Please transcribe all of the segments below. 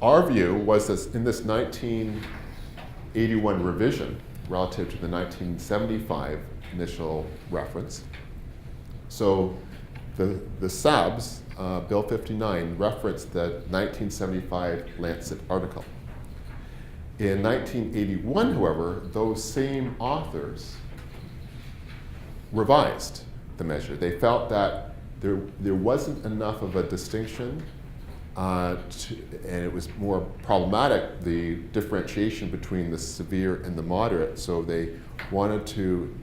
our view was that in this 1981 revision relative to the 1975 initial reference, so the SABS, Bill 59, referenced the 1975 Lancet article. In 1981, however, those same authors revised the measure. They felt that there wasn't enough of a distinction, and it was more problematic, the differentiation between the severe and the moderate, so they wanted to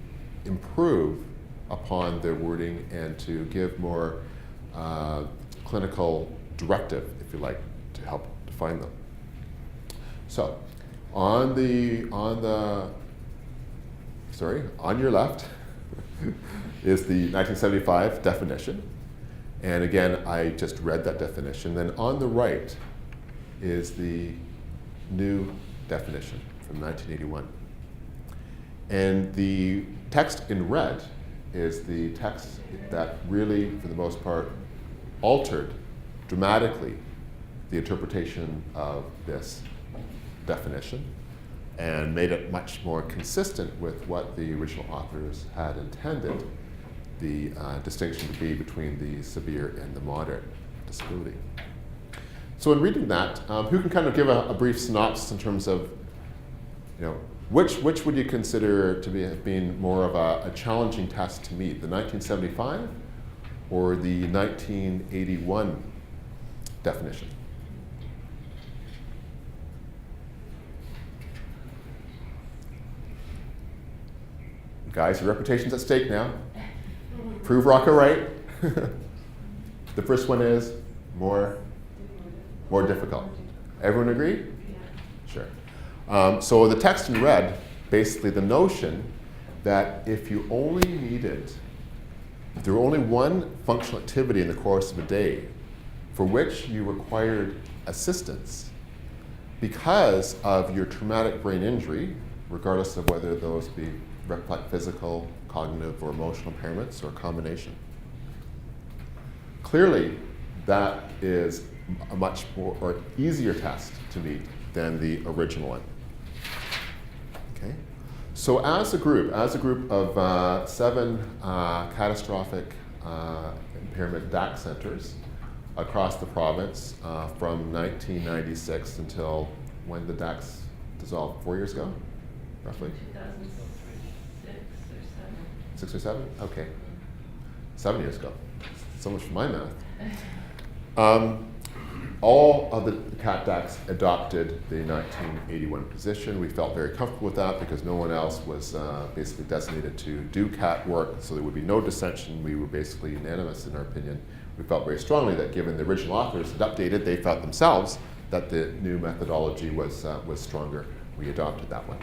improve upon their wording and to give more clinical directive, if you like, to help define them. So, on your left is the 1975 definition. And again, I just read that definition. Then on the right is the new definition from 1981. And the text in red is the text that really, for the most part, altered dramatically the interpretation of this definition and made it much more consistent with what the original authors had intended the distinction to be between the severe and the moderate disability. So in reading that, who can kind of give a brief synopsis in terms of, which would you consider to have been more of a challenging test to meet, the 1975 or the 1981 definition? Guys, your reputation's at stake now. Prove Rocco right. The first one is more difficult. Everyone agree? Sure. So the text in red, basically the notion that if there were only one functional activity in the course of a day for which you required assistance because of your traumatic brain injury, regardless of whether those be reflect physical, cognitive, or emotional impairments, or a combination. Clearly, that is a much more or easier test to meet than the original one. Okay? So as a group of 7 catastrophic impairment DAC centers across the province from 1996 until when the DACs dissolved, 4 years ago, roughly? 6 or 7? Okay. 7 years ago. So much for my math. All of the CAT DACs adopted the 1981 position. We felt very comfortable with that because no one else was basically designated to do CAT work, so there would be no dissension. We were basically unanimous in our opinion. We felt very strongly that given the original authors had updated, they felt themselves that the new methodology was stronger. We adopted that one.